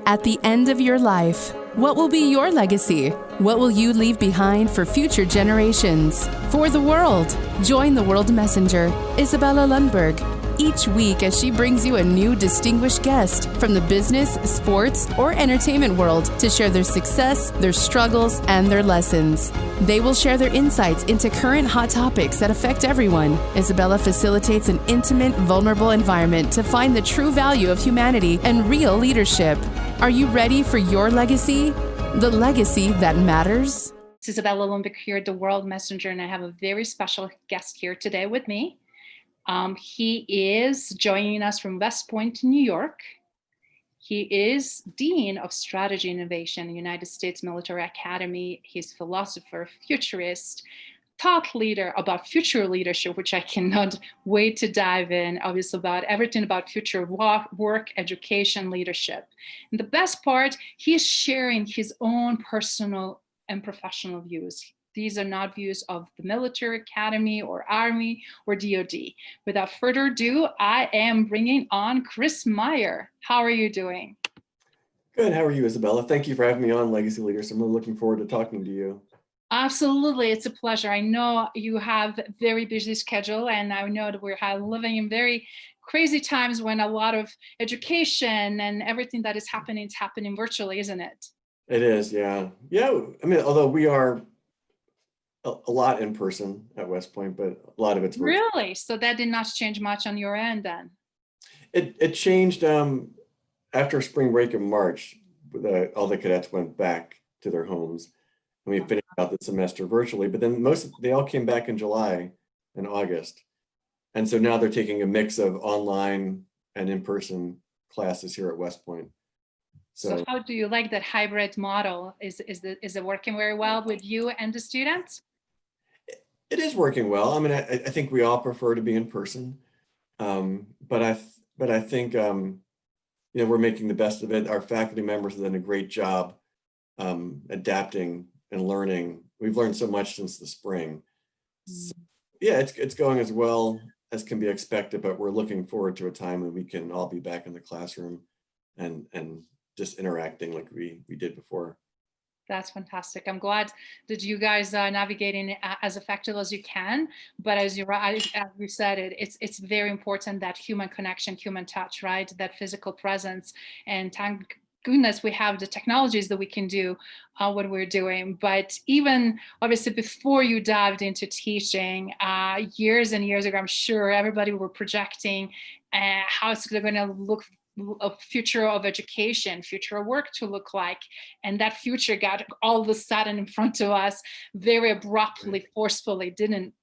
At the end of your life, what will be your legacy? What will you leave behind for future generations? For the world, join the World Messenger, Izabela Lundberg, each week as she brings you a new distinguished guest from the business, sports, or entertainment world to share their success, their struggles, and their lessons. They will share their insights into current hot topics that affect everyone. Izabela facilitates an intimate, vulnerable environment to find the true value of humanity and real leadership. Are you ready for your legacy? The legacy that matters? It's Izabela Lundberg here at the World Messenger, and I have a very special guest here today with me. He is joining us from West Point, New York. He is Dean of Strategy Innovation, United States Military Academy. He's philosopher, futurist, thought leader about future leadership, which I cannot wait to dive in, obviously about everything about future work, education, leadership. And the best part, he's sharing his own personal and professional views. These are not views of the military academy or army or DoD. Without further ado, I am bringing on Chris Meyer. How are you doing? Good. How are you, Izabela? Thank you for having me on Legacy Leaders. I'm really looking forward to talking to you. Absolutely. It's a pleasure. I know you have a very busy schedule, and I know that we're living in very crazy times when a lot of education and everything that is happening virtually, isn't it? It is, yeah. Yeah, I mean, although we are a lot in person at West Point, but a lot of it's virtual. Really? So that did not change much on your end then? It changed after spring break in March. All the cadets went back to their homes, and we finished out the semester virtually. But then they all came back in July and August, and so now they're taking a mix of online and in-person classes here at West Point. So how do you like that hybrid model? Is it working very well with you and the students? It is working well. I mean, I think we all prefer to be in person, but I think we're making the best of it. Our faculty members have done a great job adapting and learning. We've learned so much since the spring. So, yeah, it's going as well as can be expected, but we're looking forward to a time when we can all be back in the classroom and just interacting like we did before. That's fantastic. I'm glad that you guys are navigating as effective as you can. But as you said, it's very important that human connection, human touch, right? That physical presence. And thank goodness we have the technologies that we can do what we're doing. But even obviously before you dived into teaching, years and years ago, I'm sure everybody were projecting how it's going to look, a future of education, future of work to look like. And that future got all of a sudden in front of us very abruptly, forcefully, didn't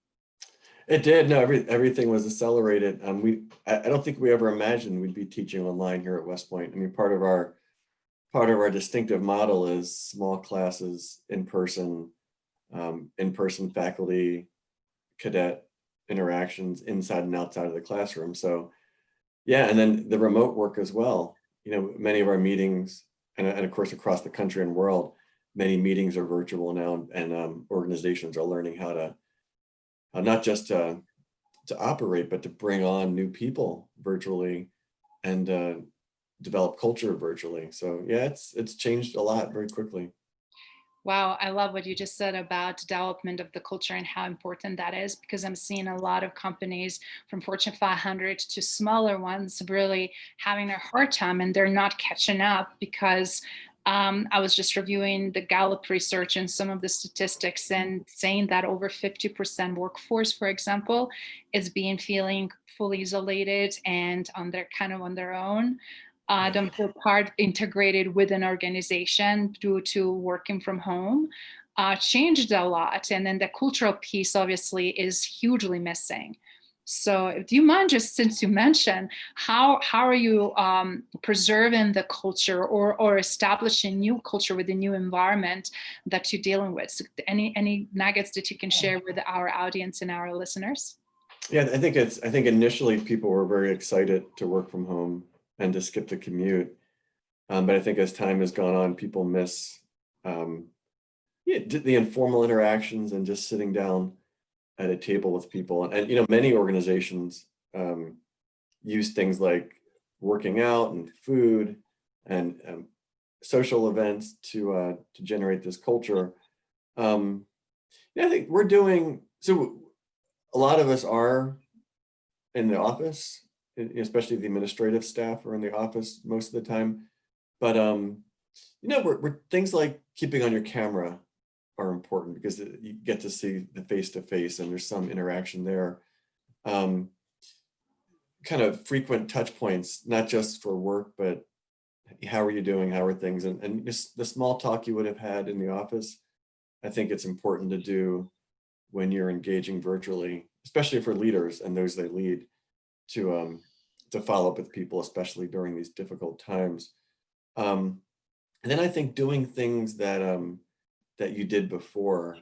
it? Did. No, everything was accelerated. I don't think we ever imagined we'd be teaching online here at West Point. I mean, part of our distinctive model is small classes, in-person faculty, cadet interactions inside and outside of the classroom. So yeah, and then the remote work as well. Many of our meetings, and of course across the country and world, many meetings are virtual now, and organizations are learning how to not just to operate, but to bring on new people virtually and develop culture virtually. So yeah, it's changed a lot very quickly. Wow, I love what you just said about development of the culture and how important that is, because I'm seeing a lot of companies from Fortune 500 to smaller ones really having a hard time, and they're not catching up because I was just reviewing the Gallup research and some of the statistics and saying that over 50% workforce, for example, is feeling fully isolated and on their own. Don't feel part integrated with an organization due to working from home, changed a lot. And then the cultural piece obviously is hugely missing. So do you mind, just since you mentioned, how are you preserving the culture or establishing new culture with the new environment that you're dealing with? So any nuggets that you can share with our audience and our listeners? Yeah, I think initially people were very excited to work from home and to skip the commute. But I think as time has gone on, people miss the informal interactions and just sitting down at a table with people. And many organizations use things like working out and food and social events to generate this culture. Yeah, I think we're doing, so a lot of us are in the office, especially the administrative staff are in the office most of the time. But we're things like keeping on your camera are important because you get to see the face-to-face and there's some interaction there. Kind of frequent touch points, not just for work, but how are you doing? How are things? And just the small talk you would have had in the office, I think it's important to do when you're engaging virtually, especially for leaders and those they lead, to follow up with people, especially during these difficult times. And then I think doing things that you did before,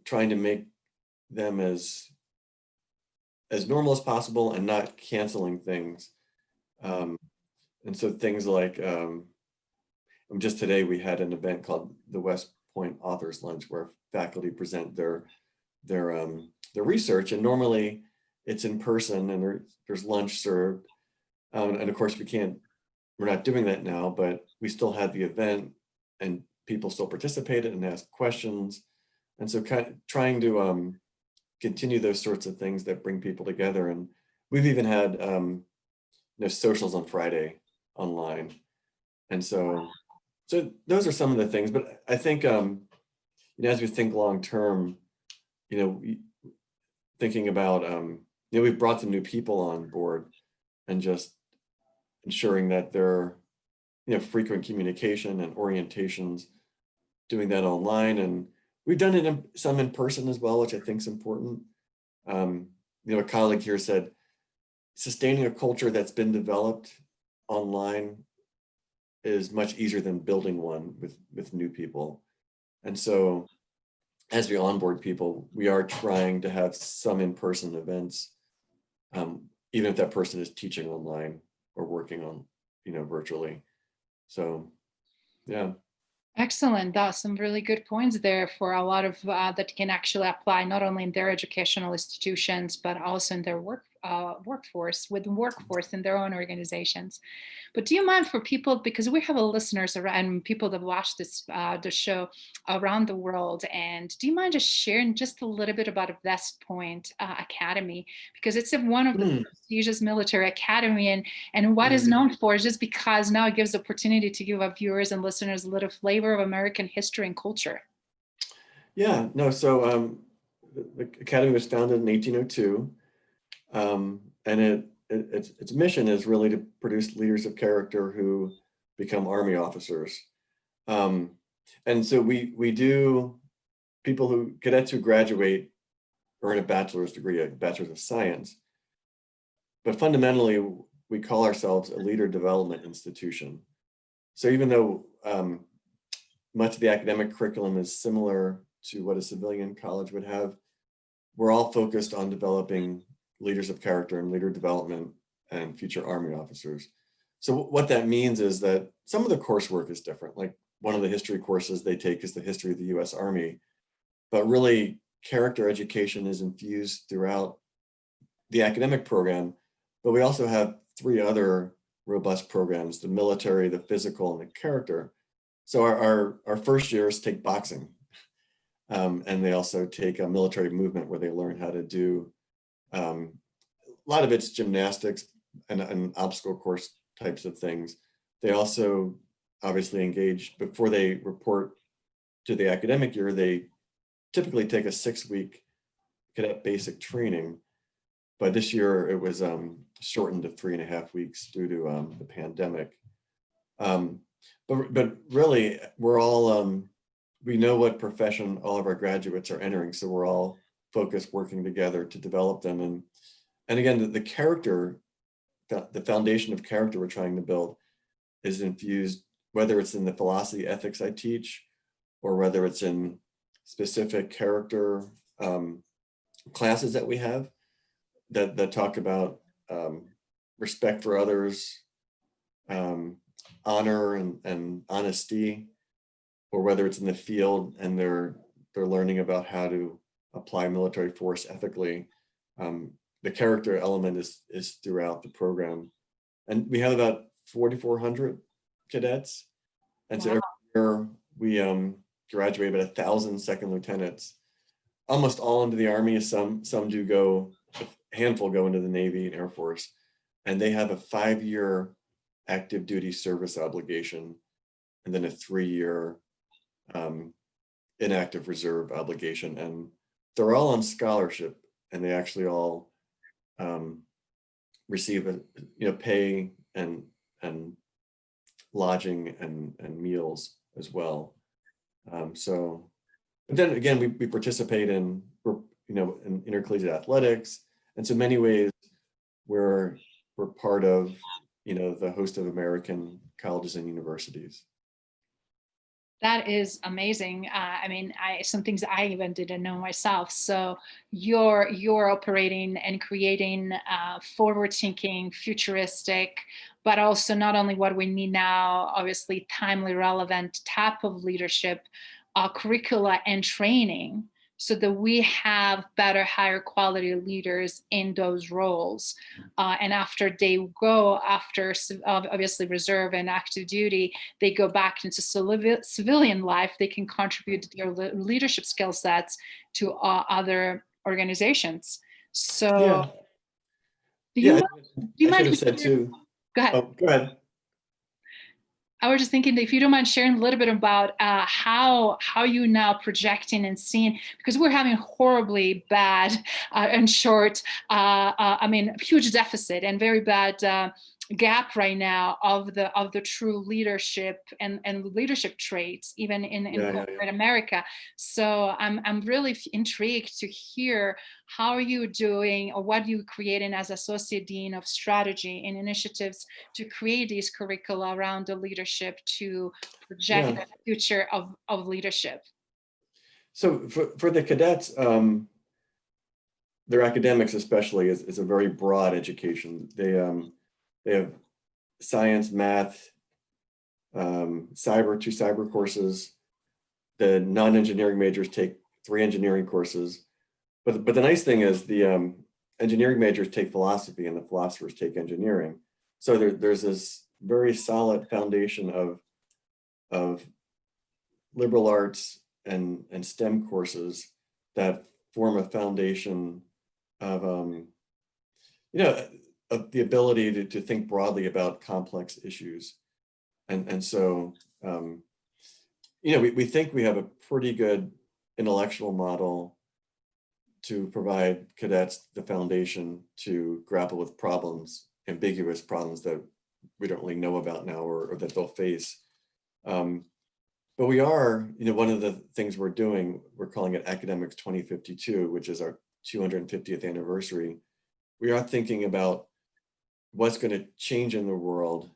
trying to make them as normal as possible and not canceling things. And so things like just today we had an event called the West Point Authors Lunch where faculty present their research, and normally it's in person and there's lunch served. And of course we're not doing that now, but we still had the event and people still participated and asked questions. And so kind of trying to continue those sorts of things that bring people together. And we've even had socials on Friday online. And so those are some of the things, but I think, as we think long-term, thinking about, we've brought some new people on board and just ensuring that there are, frequent communication and orientations, doing that online. And we've done it some in person as well, which I think is important. A colleague here said, sustaining a culture that's been developed online is much easier than building one with new people. And so as we onboard people, we are trying to have some in-person events, even if that person is teaching online or working on, virtually. So, yeah. Excellent. That's some really good points there for a lot of that can actually apply not only in their educational institutions, but also in their workforce in their own organizations. But do you mind for people, because we have listeners and people that watch this the show around the world, and do you mind just sharing just a little bit about West Point Academy, because it's one of the prestigious military academy, and what is known for, just because now it gives the opportunity to give our viewers and listeners a little flavor of American history and culture. Yeah, no, so the Academy was founded in 1802, and its mission is really to produce leaders of character who become Army officers. And so we do, cadets who graduate earn a bachelor's degree, a bachelor's of science, but fundamentally we call ourselves a leader development institution. So even though much of the academic curriculum is similar to what a civilian college would have, we're all focused on developing leaders of character and leader development and future Army officers. So what that means is that some of the coursework is different. Like one of the history courses they take is the history of the US Army, but really character education is infused throughout the academic program. But we also have 3 other robust programs: the military, the physical, and the character. So our first years take boxing, and they also take a military movement where they learn how to do, a lot of it's gymnastics and obstacle course types of things. They also obviously engage, before they report to the academic year, they typically take a 6-week cadet basic training. But this year it was shortened to 3.5 weeks due to the pandemic. But really, we're all, we know what profession all of our graduates are entering, so we're all focused working together to develop them. And again, the character, the foundation of character we're trying to build is infused, whether it's in the philosophy ethics I teach, or whether it's in specific character classes that we have that talk about respect for others, honor and honesty, or whether it's in the field and they're learning about how to apply military force ethically. The character element is throughout the program. And we have about 4,400 cadets. And so Wow. every year we graduate about 1,000 second lieutenants, almost all into the Army. Some do go, a handful go into the Navy and Air Force, and they have a 5-year active duty service obligation, and then a 3-year inactive reserve obligation. And they're all on scholarship, and they actually all receive pay and lodging and meals as well. So, but then again, we participate in in intercollegiate athletics, and so many ways we're part of the host of American colleges and universities. That is amazing. I mean, some things I even didn't know myself. So you're operating and creating forward-thinking, futuristic, but also not only what we need now, obviously timely, relevant type of leadership, curricula and training, so that we have better, higher quality leaders in those roles. And after they go after obviously reserve and active duty, they go back into civilian life, they can contribute their leadership skill sets to other organizations. So Yeah, do you yeah. mind, do you I mind should if have we said too. go ahead? Oh, go ahead. I was just thinking that if you don't mind sharing a little bit about how you now projecting and seeing, because we're having horribly bad and short, I mean, huge deficit and very bad gap right now of the true leadership and leadership traits, even in Yeah. corporate America. So I'm really intrigued to hear how are you doing, or what you creating as associate dean of strategy and initiatives to create these curricula around the leadership to project Yeah. the future of leadership. So for the cadets, their academics especially is a very broad education. They have science, math, cyber courses. The non-engineering majors take 3 engineering courses. But the nice thing is the engineering majors take philosophy and the philosophers take engineering. So there's this very solid foundation of liberal arts and STEM courses that form a foundation of of the ability to think broadly about complex issues. And so we think we have a pretty good intellectual model to provide cadets the foundation to grapple with problems, ambiguous problems that we don't really know about now, or that they'll face. But we are, one of the things we're doing, we're calling it Academics 2052, which is our 250th anniversary. We are thinking about what's going to change in the world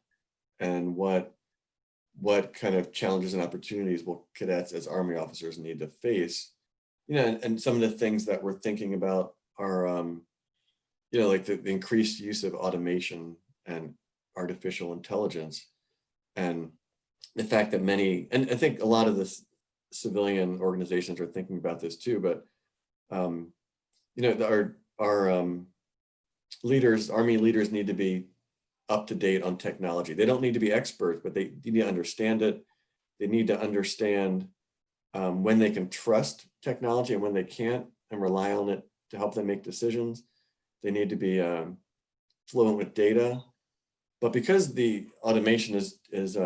and what kind of challenges and opportunities will cadets as Army officers need to face. And some of the things that we're thinking about are, like the increased use of automation and artificial intelligence, and the fact that many, and I think a lot of the civilian organizations are thinking about this too, but our leaders, Army leaders, need to be up to date on technology. They don't need to be experts, but they need to understand it. They need to understand when they can trust technology and when they can't, and rely on it to help them make decisions. They need to be fluent with data. But because the automation is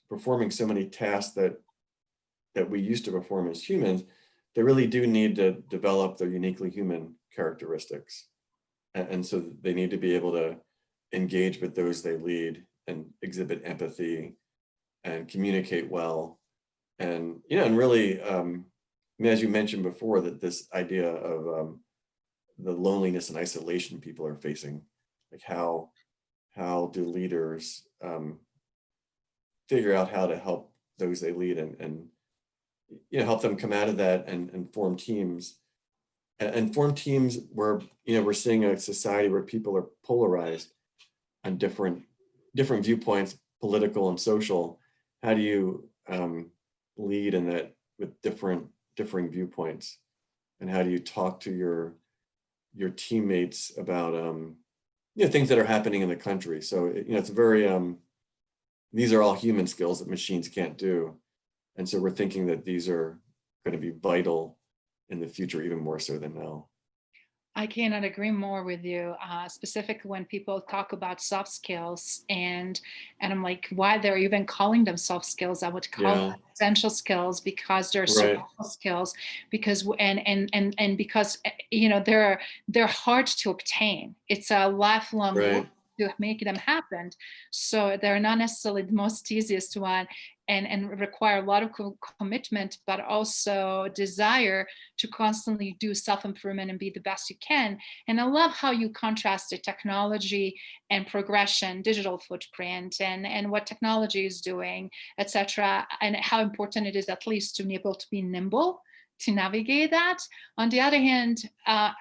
performing so many tasks that we used to perform as humans, they really do need to develop their uniquely human characteristics. And so they need to be able to engage with those they lead and exhibit empathy and communicate well. And, and really, as you mentioned before, that this idea of the loneliness and isolation people are facing, like how do leaders figure out how to help those they lead and help them come out of that and form teams and form teams where we're seeing a society where people are polarized on different viewpoints, political and social. How do you lead in that with differing viewpoints, and how do you talk to your teammates about things that are happening in the country? So it's a very these are all human skills that machines can't do. And so we're thinking that these are going to be vital in the future, even more so than now. I cannot agree more with you. Specifically, when people talk about soft skills, and I'm like, why they're even calling them soft skills? I would call them Yeah, essential skills, because they're right, survival skills. Because and because they're hard to obtain. It's a lifelong work right, to make them happen. So they're not necessarily the most easiest one, and require a lot of commitment, but also desire to constantly do self-improvement and be the best you can. And I love how you contrast the technology and progression, digital footprint, and what technology is doing, etc., and how important it is at least to be able to be nimble to navigate that. On the other hand,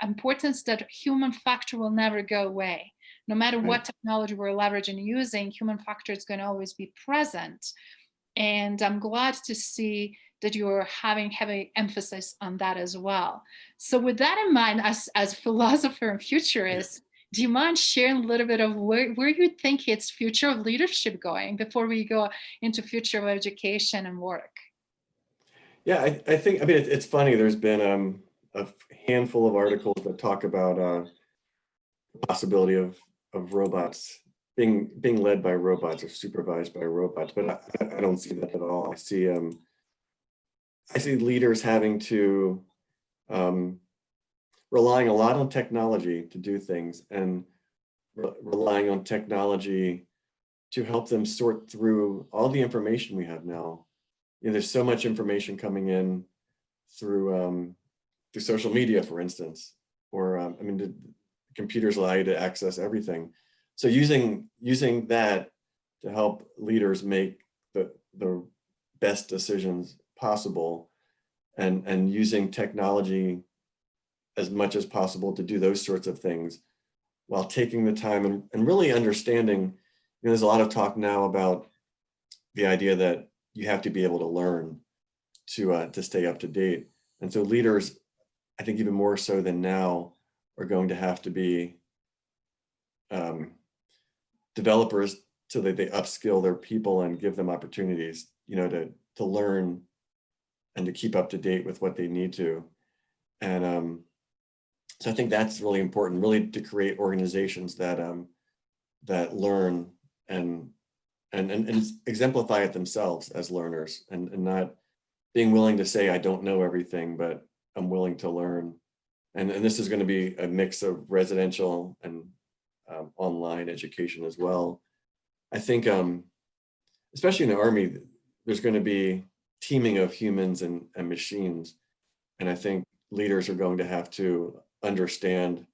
importance that human factor will never go away. No matter right. what technology we're leveraging and using, human factor is going to always be present. And I'm glad to see that you're having heavy emphasis on that as well. So with that in mind, as philosopher and futurist, do you mind sharing a little bit of where you think it's future of leadership going before we go into future of education and work? Yeah, I think, I mean, it's funny, there's been a handful of articles that talk about the possibility of robots being led by robots or supervised by robots, but I don't see that at all. I see leaders having to um, relying a lot on technology to do things, and relying on technology to help them sort through all the information we have now. You know, there's so much information coming in through social media, for instance, or I mean, the computers allow you to access everything. So using that to help leaders make the best decisions possible, and using technology as much as possible to do those sorts of things, while taking the time and really understanding. You know, there's a lot of talk now about the idea that you have to be able to learn to stay up to date. And so leaders, I think even more so than now, are going to have to be um, developers, so that they upskill their people and give them opportunities, you know, to learn and to keep up to date with what they need to. And so I think that's really important, really, to create organizations that learn and exemplify it themselves as learners, and not being willing to say, I don't know everything, but I'm willing to learn. And this is going to be a mix of residential and online education as well. I think, especially in the Army, there's going to be teaming of humans and machines. And I think leaders are going to have to understand,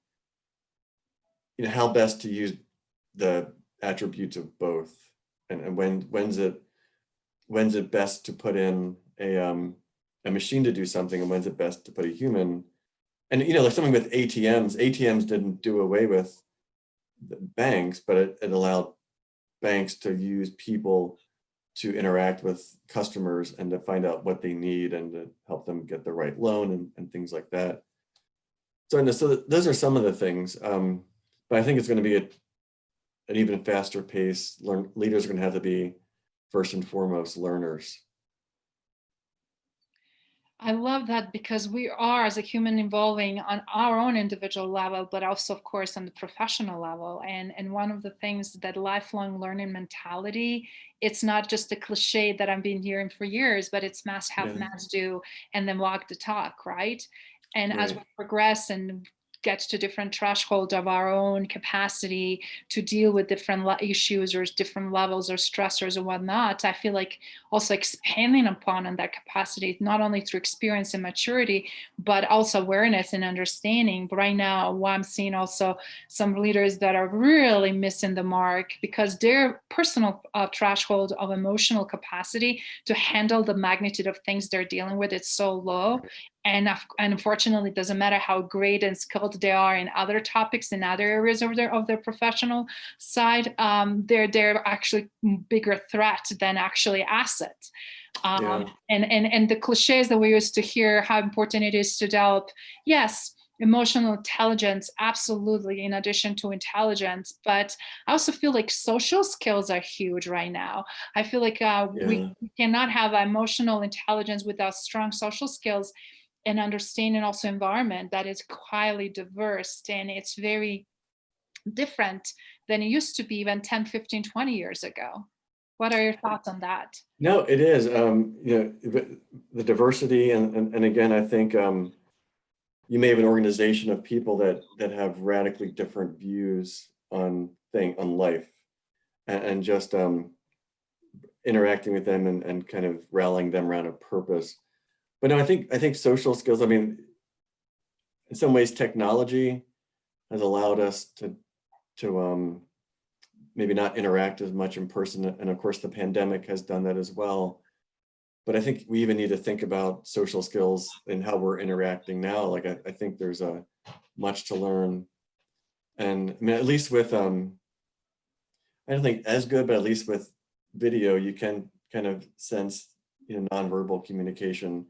you know, how best to use the attributes of both, and when's it best to put in a machine to do something, and when's it best to put a human. And you know, like something with ATMs didn't do away with the banks, but it allowed banks to use people to interact with customers and to find out what they need and to help them get the right loan and things like that. So those are some of the things, but I think it's going to be an even faster pace. Leaders are going to have to be first and foremost learners. I love that, because we are, as a human, evolving on our own individual level, but also, of course, on the professional level. And one of the things, that lifelong learning mentality, it's not just a cliche that I've been hearing for years, but it's must have, Yeah, must do, and then walk the talk, right? And as we right. progress and get to different thresholds of our own capacity to deal with different issues or different levels or stressors or whatnot, I feel like also expanding upon on that capacity, not only through experience and maturity, but also awareness and understanding. But right now, what I'm seeing also, some leaders that are really missing the mark, because their personal threshold of emotional capacity to handle the magnitude of things they're dealing with, it's so low. And unfortunately, it doesn't matter how great and skilled they are in other topics, in other areas of their professional side, they're actually bigger threat than actually asset. Yeah, And the cliches that we used to hear, how important it is to develop, yes, Emotional intelligence, absolutely, in addition to intelligence. But I also feel like social skills are huge right now. I feel like Yeah. we cannot have emotional intelligence without strong social skills and understanding also environment that is highly diverse, and it's very different than it used to be even 10, 15, 20 years ago. What are your thoughts on that? No, it is. The diversity, and again, I think you may have an organization of people that have radically different views on life, and just interacting with them and kind of rallying them around a purpose. But no, I think social skills. I mean, in some ways, technology has allowed us to maybe not interact as much in person, and of course, the pandemic has done that as well. But I think we even need to think about social skills and how we're interacting now. Like I think there's a much to learn, and I mean, at least with I don't think as good, but at least with video, you can kind of sense nonverbal communication.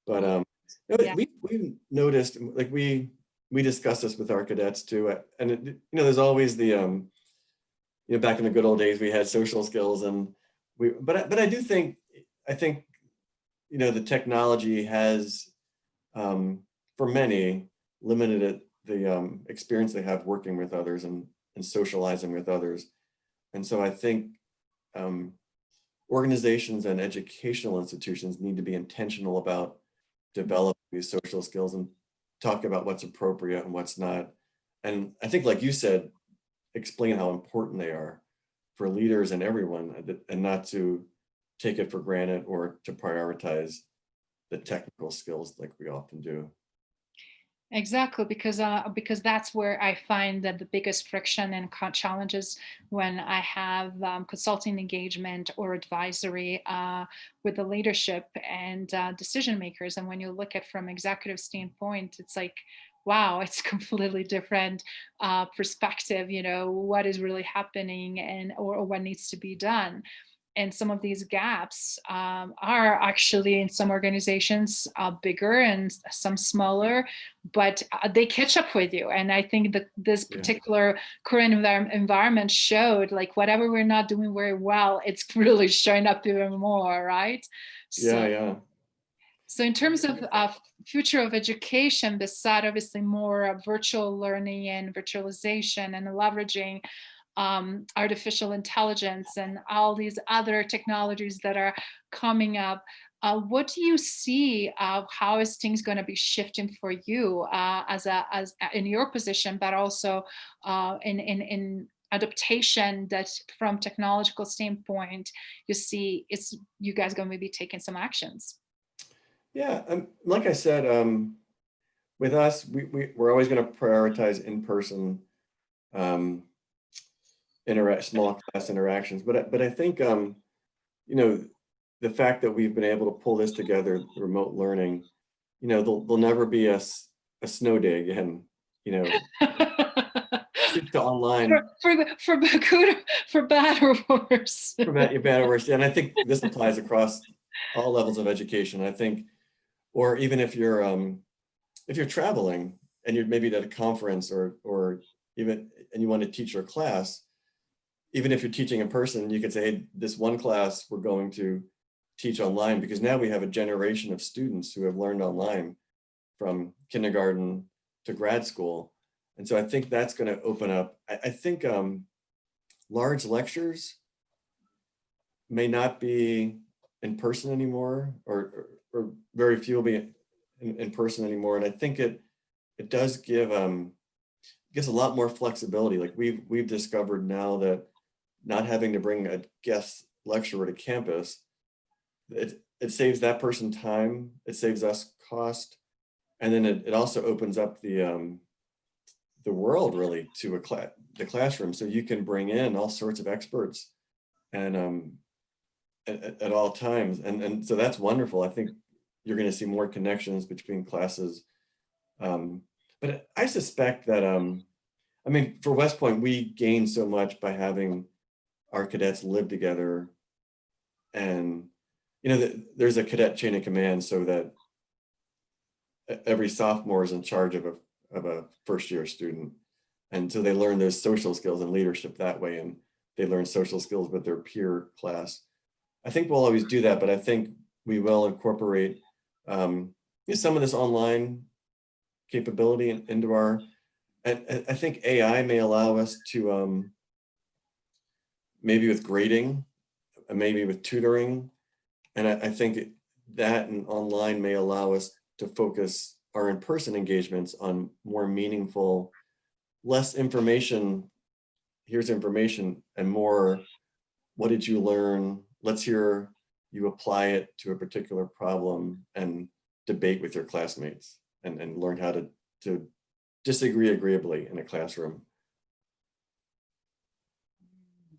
But Yeah. we noticed, like we discussed this with our cadets too, and there's always the back in the good old days we had social skills, and but I do think I think the technology has for many limited the experience they have working with others and socializing with others. And so I think um, organizations and educational institutions need to be intentional about developing these social skills and talk about what's appropriate and what's not. And I think, like you said, explain how important they are for leaders and everyone, and not to take it for granted or to prioritize the technical skills like we often do. Exactly, because that's where I find that the biggest friction and challenges when I have consulting engagement or advisory with the leadership and decision makers. And when you look at from executive standpoint, it's like, wow, it's completely different perspective. What is really happening and or what needs to be done. And some of these gaps are actually in some organizations bigger and some smaller, but they catch up with you. And I think that this Yeah, particular current environment showed like whatever we're not doing very well, it's really showing up even more, right? yeah, So, yeah. so in terms of future of education, beside obviously more virtual learning and virtualization and leveraging artificial intelligence and all these other technologies that are coming up. What do you see? How is things going to be shifting for you as in your position, but also in adaptation that from technological standpoint, you see it's you guys going to be taking some actions? Yeah, like I said, with us, we're always going to prioritize in-person um, small class interactions. But I think you know the fact that we've been able to pull this together, remote learning, there'll never be a snow day again. You know, Switch to online For good, for bad or worse. for better or worse. And I think this applies across all levels of education. I think, or even if you're traveling and you're maybe at a conference or even and you want to teach your class, even if you're teaching in person, you could say, hey, this one class we're going to teach online, because now we have a generation of students who have learned online from kindergarten to grad school. And so I think that's going to open up. I think large lectures may not be in person anymore, or very few will be in person anymore. And I think it does gives a lot more flexibility. Like we've discovered now that not having to bring a guest lecturer to campus, it saves that person time, it saves us cost, and then it also opens up the world really to the classroom, so you can bring in all sorts of experts and at all times, and so that's wonderful. I think you're going to see more connections between classes, but I suspect that I mean, for West Point, we gained so much by having our cadets live together, and there's a cadet chain of command, so that every sophomore is in charge of a first year student. And so they learn those social skills and leadership that way, and they learn social skills with their peer class. I think we'll always do that, but I think we will incorporate some of this online capability into our, I think AI may allow us to, maybe with grading, maybe with tutoring. And I think that and online may allow us to focus our in-person engagements on more meaningful, less information, here's information, and more, what did you learn? Let's hear you apply it to a particular problem and debate with your classmates and learn how to disagree agreeably in a classroom.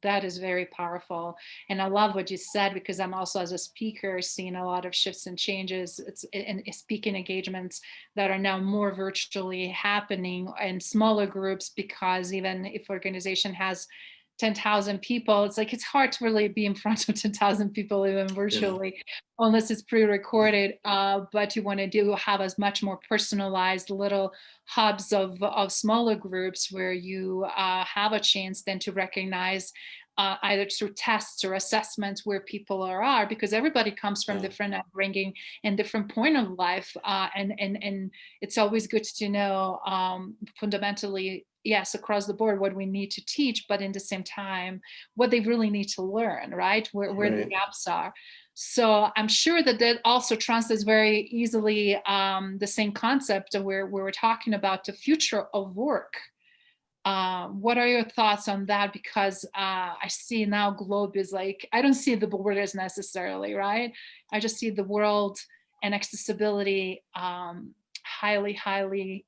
That is very powerful. And I love what you said, because I'm also, as a speaker, seeing a lot of shifts and changes. It's in speaking engagements that are now more virtually happening in smaller groups, because even if organization has 10,000 people, it's like, it's hard to really be in front of 10,000 people, even virtually, unless it's pre-recorded. But you want to have as much more personalized little hubs of smaller groups where you have a chance then to recognize either through tests or assessments where people are, because everybody comes from different upbringing and different point of life. And it's always good to know fundamentally, yes, across the board, what we need to teach, but in the same time, what they really need to learn, right? Where the gaps are. So I'm sure that also translates very easily the same concept where we're talking about the future of work. What are your thoughts on that? Because I see now globe is like, I don't see the borders necessarily, right? I just see the world and accessibility highly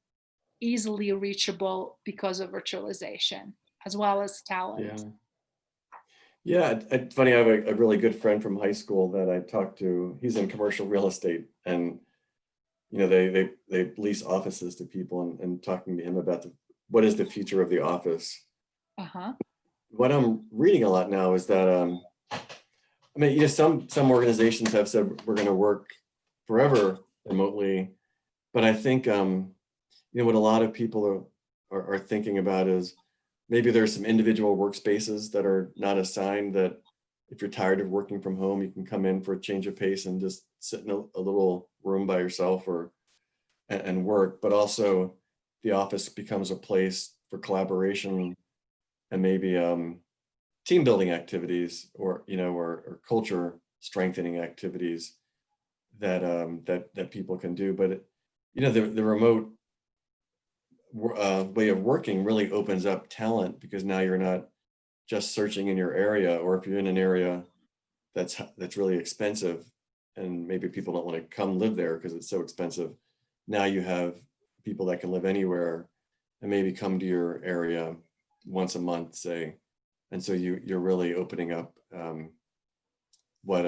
easily reachable because of virtualization, as well as talent. Yeah, it's funny. I have a really good friend from high school that I talked to. He's in commercial real estate, and they lease offices to people, and talking to him about what is the future of the office. What I'm reading a lot now is that some organizations have said we're going to work forever remotely, but I think what a lot of people are thinking about is maybe there's some individual workspaces that are not assigned, that if you're tired of working from home, you can come in for a change of pace and just sit in a little room by yourself and work. But also the office becomes a place for collaboration and maybe team building activities, or culture strengthening activities that people can do. But the remote way of working really opens up talent, because now you're not just searching in your area, or if you're in an area that's really expensive and maybe people don't want to come live there because it's so expensive. Now you have people that can live anywhere and maybe come to your area once a month, say. And so you're really opening up what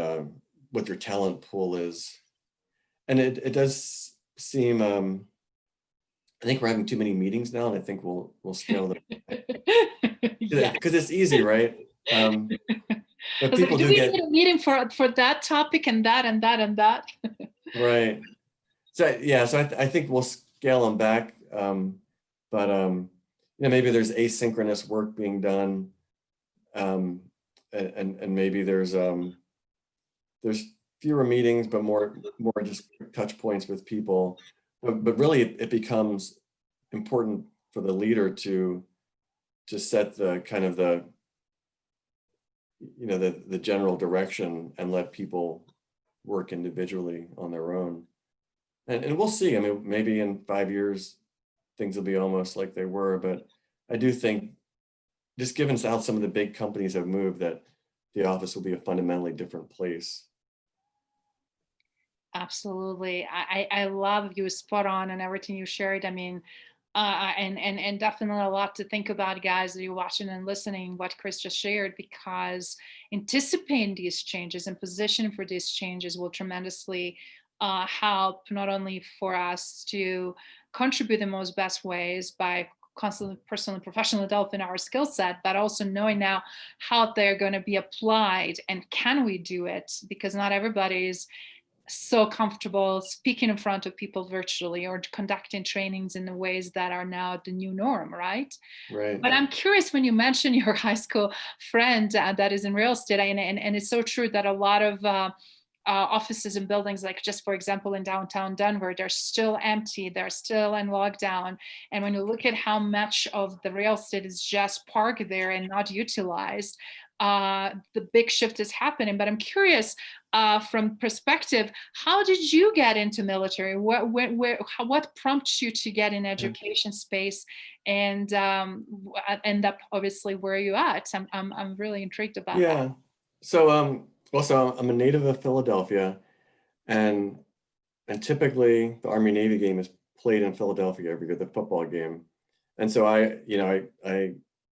your talent pool is. And it does seem I think we're having too many meetings now, and I think we'll scale them. Because it's easy, right? But people do we need a meeting for that topic and that and that and that? Right. So yeah, so I think we'll scale them back. But maybe there's asynchronous work being done, and maybe there's fewer meetings, but more just touch points with people. But really, it becomes important for the leader to set the kind of the general direction and let people work individually on their own. And we'll see. I mean, maybe in 5 years, things will be almost like they were. But I do think, just given how some of the big companies have moved, that the office will be a fundamentally different place. Absolutely. I love you, spot on, and everything you shared. I mean, and definitely a lot to think about, guys, that you're watching and listening what Chris just shared, because anticipating these changes and positioning for these changes will tremendously help, not only for us to contribute in most best ways by constantly personally, professionally developing our skill set, but also knowing now how they're going to be applied and can we do it, because not everybody's so comfortable speaking in front of people virtually or conducting trainings in the ways that are now the new norm, right? Right. But I'm curious when you mention your high school friend that is in real estate, and it's so true that a lot of offices and buildings, like just for example in downtown Denver, they're still empty, they're still in lockdown. And when you look at how much of the real estate is just parked there and not utilized, the big shift is happening. But I'm curious, from perspective, how did you get into military? What prompts you to get in education space and end up obviously where you at? I'm really intrigued about that. Yeah. So also I'm a native of Philadelphia, and typically the Army Navy game is played in Philadelphia every year, the football game. And so I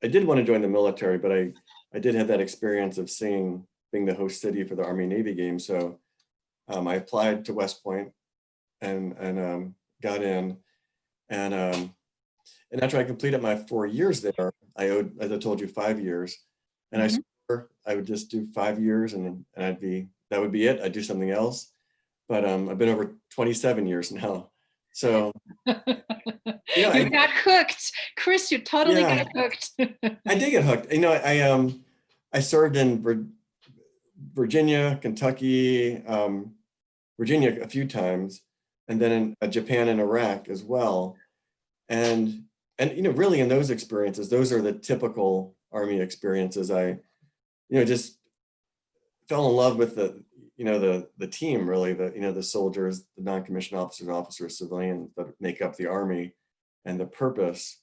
did want to join the military, but I did have that experience of being the host city for the Army Navy game. So I applied to West Point and got in. And after I completed my 4 years there, I owed, as I told you, 5 years. And I Mhm. swore I would just do 5 years and that would be it. I'd do something else. But I've been over 27 years now. So, You got hooked, Chris. You totally yeah, got hooked. I did get hooked. I served in Virginia, Kentucky, Virginia a few times, and then in Japan and Iraq as well. And really in those experiences, those are the typical Army experiences. I just fell in love with the team, really, the soldiers, the non-commissioned officers, civilians that make up the Army, and the purpose.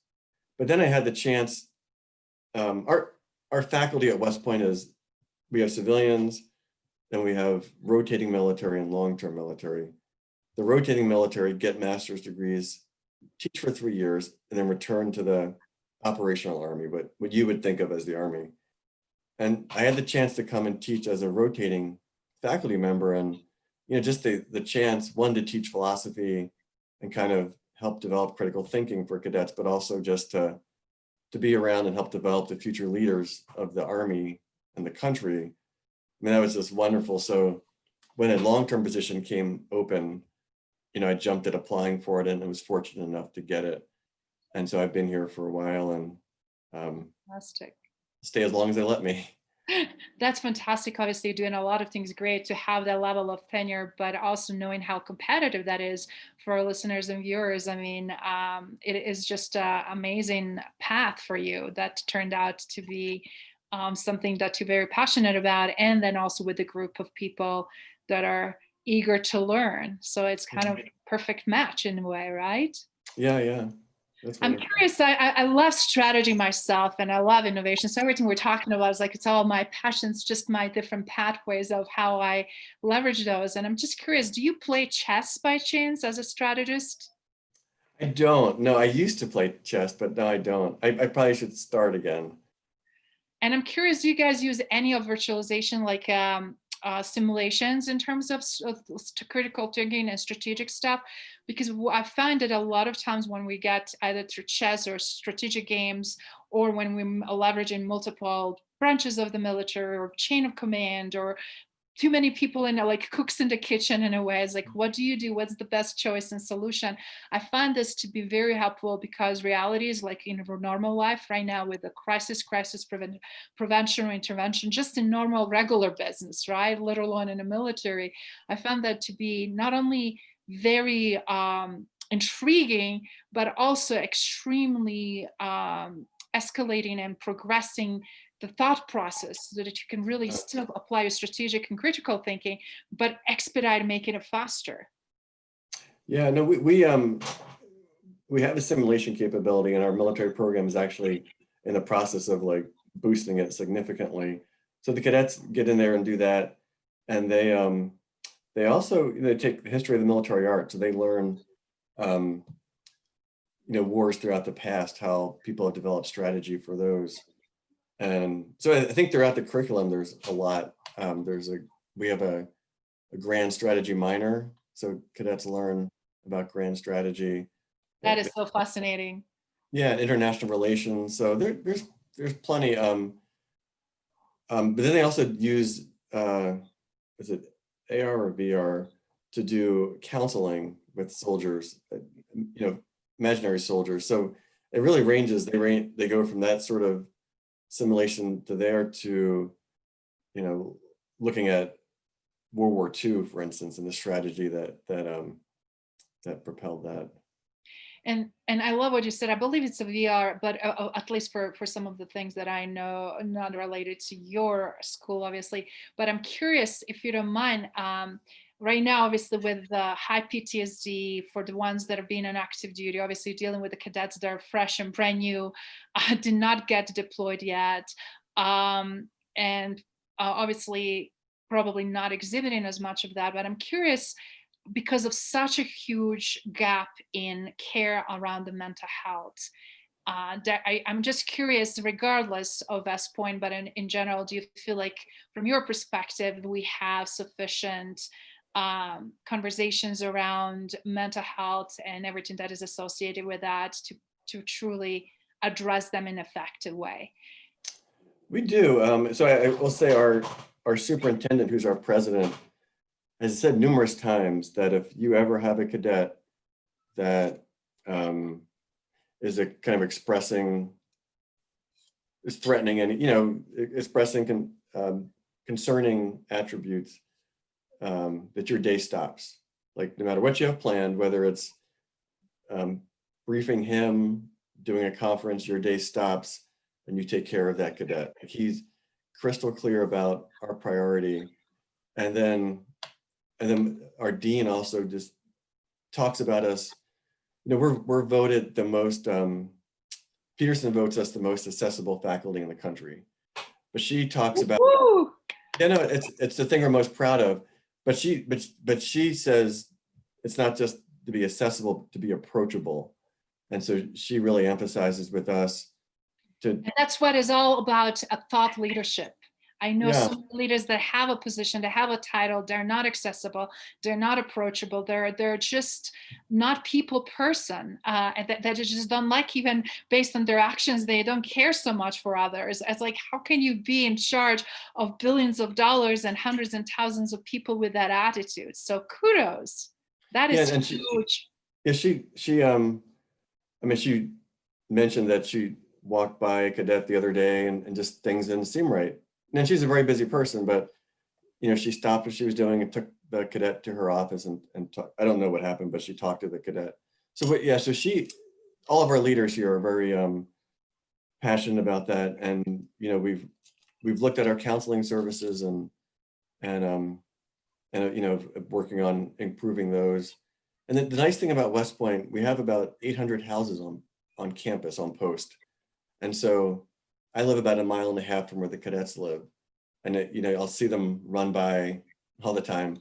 But then I had the chance. Our faculty at West Point is, we have civilians, then we have rotating military and long-term military. The rotating military get master's degrees, teach for 3 years, and then return to the operational Army, what you would think of as the Army. And I had the chance to come and teach as a rotating faculty member, and just the chance, one, to teach philosophy and kind of help develop critical thinking for cadets, but also just to be around and help develop the future leaders of the Army and the country. I mean, that was just wonderful. So when a long-term position came open, I jumped at applying for it, and I was fortunate enough to get it. And so I've been here for a while, and Fantastic. stay as long as they let me. That's fantastic. Obviously, doing a lot of things great to have that level of tenure, but also knowing how competitive that is for our listeners and viewers. I mean, it is just an amazing path for you that turned out to be something that you're very passionate about, and then also with a group of people that are eager to learn. So it's kind of a perfect match in a way, right? Yeah. That's I'm wonderful. curious. I love strategy myself, and I love innovation. So everything we're talking about is like, it's all my passions, just my different pathways of how I leverage those. And I'm just curious, do you play chess by chance as a strategist? I don't. No, I used to play chess, but no, I don't. I probably should start again. And I'm curious, do you guys use any of virtualization, like simulations in terms of critical thinking and strategic stuff? Because I find that a lot of times when we get either through chess or strategic games, or when we're leveraging multiple branches of the military or chain of command, or too many people in like cooks in the kitchen in a way, it's like, what do you do? What's the best choice and solution? I find this to be very helpful, because reality is like in normal life right now, with the crisis prevention or intervention, just in normal regular business, right, let alone in the military. I found that to be not only very intriguing, but also extremely escalating and progressing the thought process, so that you can really still apply your strategic and critical thinking, but expedite making it faster. Yeah, no, we have a simulation capability, and our military program is actually in the process of like boosting it significantly. So the cadets get in there and do that, and they also take the history of the military art, so they learn wars throughout the past, how people have developed strategy for those. And so I think throughout the curriculum, there's a lot. We have a grand strategy minor, so cadets learn about grand strategy. That is so fascinating. Yeah, and international relations. So there's plenty. But then they also use is it AR or VR? to do counseling with soldiers, imaginary soldiers. So it really ranges. They go from that sort of simulation to there to, looking at World War II, for instance, and the strategy that propelled that. And I love what you said. I believe it's a VR, but at least for some of the things that I know, not related to your school, obviously. But I'm curious, if you don't mind, right now, obviously, with the high PTSD for the ones that are being on active duty, obviously dealing with the cadets that are fresh and brand new, did not get deployed yet, and obviously probably not exhibiting as much of that. But I'm curious, because of such a huge gap in care around the mental health. I'm just curious, regardless of West Point, but in general, do you feel like, from your perspective, we have sufficient conversations around mental health and everything that is associated with that to truly address them in an effective way? We do. So I will say our superintendent, who's our president, has said numerous times that if you ever have a cadet that is a kind of is threatening and, expressing concerning attributes, that your day stops. Like, no matter what you have planned, whether it's briefing him, doing a conference, your day stops and you take care of that cadet. Like, he's crystal clear about our priority. And then our dean also just talks about us. We're voted the most, Peterson votes us the most accessible faculty in the country. But she talks about, it's the thing we're most proud of. But she says it's not just to be accessible, to be approachable. And so she really emphasizes with us and that's what is all about, a thought leadership. I know some leaders that have a position, they have a title, they're not accessible, they're not approachable, they're just not people person, that just don't like, even based on their actions, they don't care so much for others. It's like, how can you be in charge of billions of dollars and hundreds and thousands of people with that attitude? So kudos. That is huge. She mentioned that she walked by a cadet the other day and just things didn't seem right. And she's a very busy person, but she stopped what she was doing and took the cadet to her office and talked. I don't know what happened, but she talked to the cadet. So all of our leaders here are very passionate about that. And we've looked at our counseling services and working on improving those. And then the nice thing about West Point, we have about 800 houses on campus on post. And so I live about 1.5 miles from where the cadets live. And I'll see them run by all the time,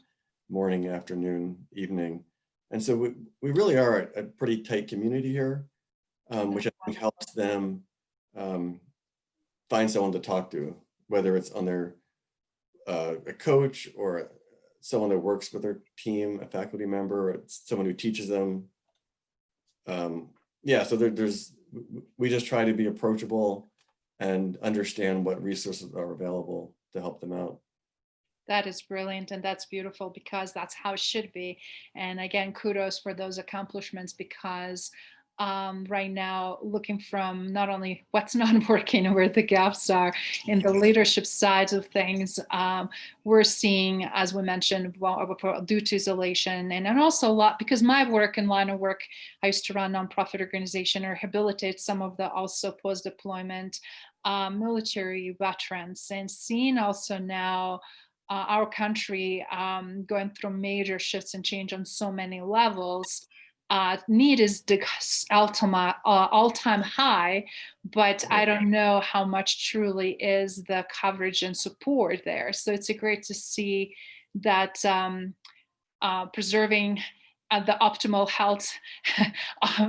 morning, afternoon, evening. And so we really are a pretty tight community here, which I think helps them find someone to talk to, whether it's on their a coach or someone that works with their team, a faculty member, or someone who teaches them. So we just try to be approachable and understand what resources are available to help them out. That is brilliant, and that's beautiful, because that's how it should be. And again, kudos for those accomplishments, because right now, looking from not only what's not working and where the gaps are in the leadership side of things, we're seeing, as we mentioned, due to isolation, and also a lot, because my work and line of work, I used to run a nonprofit organization and rehabilitate some of the also post-deployment military veterans, and seeing also now our country going through major shifts and change on so many levels. Need is the all-time high, but I don't know how much truly is the coverage and support there. So it's great to see that preserving the optimal health,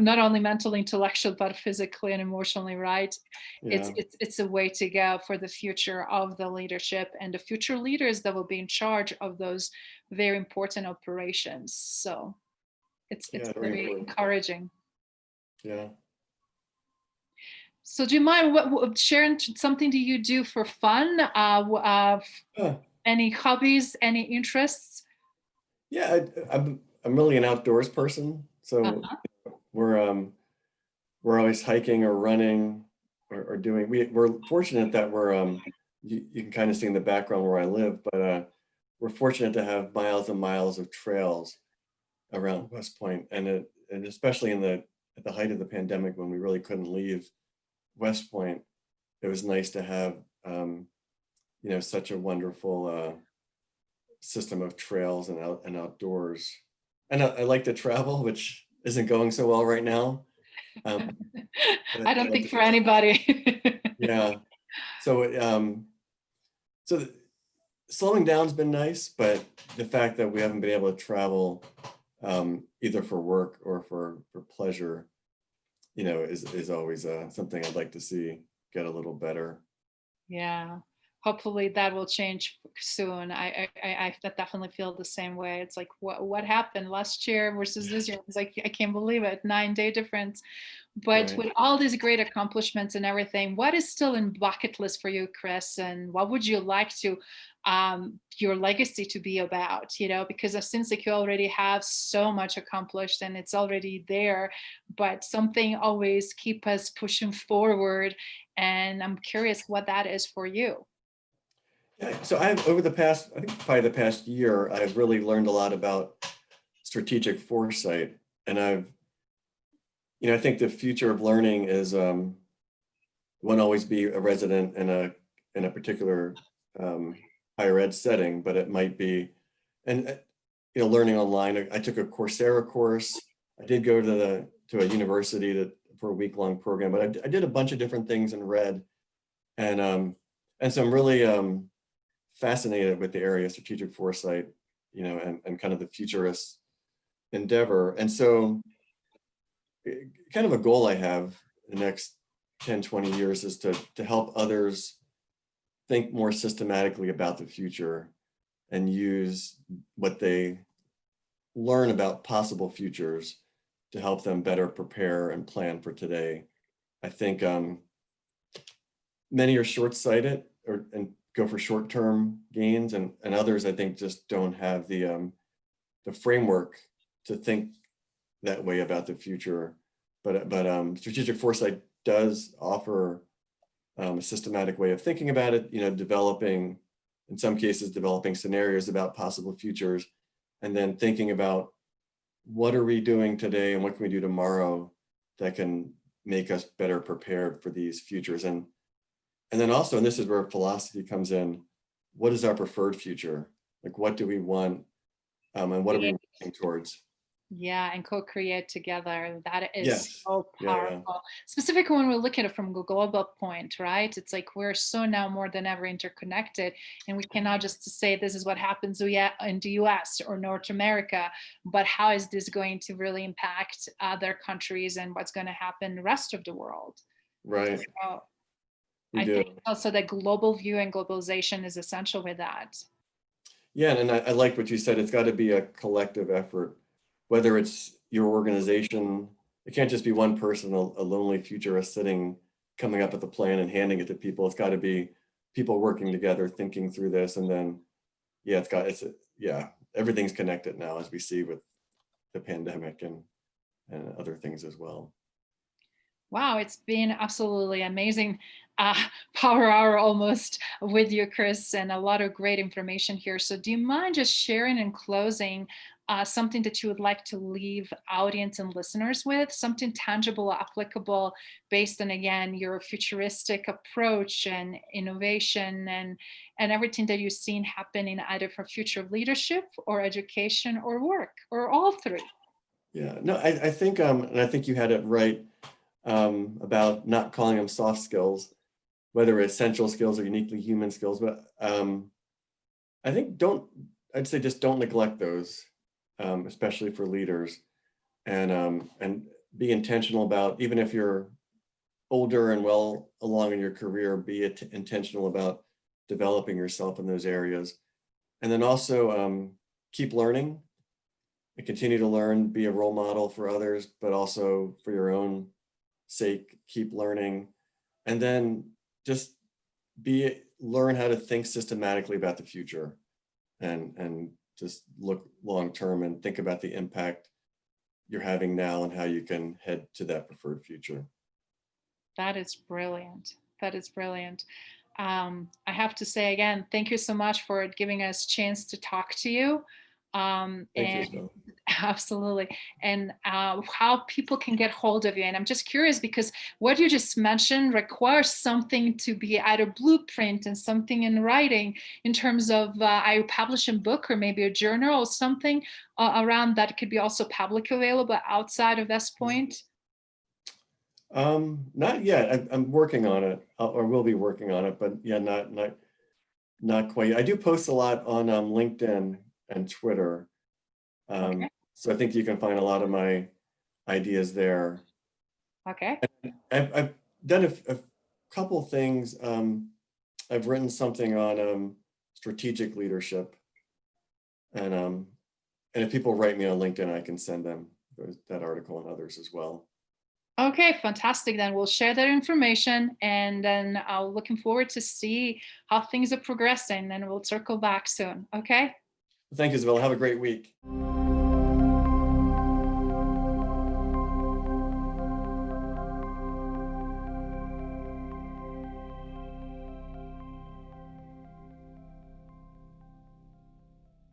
not only mentally, intellectual, but physically and emotionally, right? Yeah. It's a way to go for the future of the leadership and the future leaders that will be in charge of those very important operations. So it's very encouraging. Yeah. So do you mind sharing something that you do for fun? Any hobbies, any interests? Yeah, I'm really an outdoors person. So Uh-huh. we're we're always hiking or running or doing. We're fortunate that you can kind of see in the background where I live, but we're fortunate to have miles and miles of trails around West Point, and especially at the height of the pandemic when we really couldn't leave West Point, it was nice to have such a wonderful system of trails and outdoors. And I like to travel, which isn't going so well right now. Um, but I I don't like think to, for anybody. yeah. So so slowing down's been nice, but the fact that we haven't been able to travel either for work or for pleasure, is always something I'd like to see get a little better. Yeah. Hopefully that will change soon. I definitely feel the same way. It's like what happened last year versus this year? It's like I can't believe it. 9-day difference. But Right. with all these great accomplishments and everything, what is still in bucket list for you, Chris? And what would you like to your legacy to be about? Because it seems like you already have so much accomplished and it's already there, but something always keep us pushing forward. And I'm curious what that is for you. Yeah, so I've over the past, I think probably the past year, I've really learned a lot about strategic foresight. And I think the future of learning is won't always be a resident in a particular um, higher ed setting, but it might be, and learning online. I took a Coursera course. I did go to a university for a week-long program, but I did a bunch of different things and read, and so I'm really fascinated with the area of strategic foresight, and kind of the futurist endeavor. And so kind of a goal I have the next 10, 20 years is to help others think more systematically about the future and use what they learn about possible futures to help them better prepare and plan for today. I think many are short-sighted and go for short-term gains, and others I think just don't have the framework to think that way about the future. But strategic foresight does offer a systematic way of thinking about it. In some cases, developing scenarios about possible futures, and then thinking about what are we doing today and what can we do tomorrow that can make us better prepared for these futures. And then also, and this is where philosophy comes in, what is our preferred future? Like, what do we want, and what are we working towards? Yeah, and co-create together. That is Yes. so Yeah, yeah. powerful. Specifically when we look at it from a global point, right? It's like we're so now more than ever interconnected, and we cannot just say this is what happens in the US or North America, but how is this going to really impact other countries and what's going to happen the rest of the world? Right. So We I do. think also that global view and globalization is essential with that. Yeah, and I like what you said. It's got to be a collective effort, whether it's your organization. It can't just be one person, a lonely futurist sitting, coming up with a plan and handing it to people. It's got to be people working together, thinking through this, and then, yeah, yeah, everything's connected now, as we see with the pandemic and other things as well. Wow, it's been absolutely amazing uh, power hour almost with you, Chris, and a lot of great information here. So, do you mind just sharing in closing something that you would like to leave audience and listeners with, something tangible, applicable, based on again your futuristic approach and innovation and everything that you've seen happen in either for future leadership or education or work or all three? Yeah, no, I think, and I think you had it right about not calling them soft skills, whether essential skills or uniquely human skills. But I think I'd say just don't neglect those, especially for leaders, and be intentional about, even if you're older and well along in your career, be intentional about developing yourself in those areas. And then also keep learning and continue to learn, be a role model for others, but also for your own sake, keep learning. And then just learn how to think systematically about the future and just look long term and think about the impact you're having now and how you can head to that preferred future. That is brilliant. That is brilliant. I have to say again, thank you so much for giving us a chance to talk to you. Thank you, And Isabel. absolutely. And how people can get hold of you. And I'm just curious because what you just mentioned requires something to be either blueprint and something in writing in terms of I publish a book or maybe a journal or something around that could be also publicly available outside of this point. Not yet. I'm working on it, or will be working on it, but yeah, not quite. I do post a lot on LinkedIn and Twitter. Okay. So I think you can find a lot of my ideas there. Okay. I've done a couple things. I've written something on strategic leadership, and if people write me on LinkedIn, I can send them that article and others as well. Okay, fantastic. Then we'll share that information, and then I'll looking forward to see how things are progressing. Then we'll circle back soon. Okay. Thank you, Isabella. Have a great week.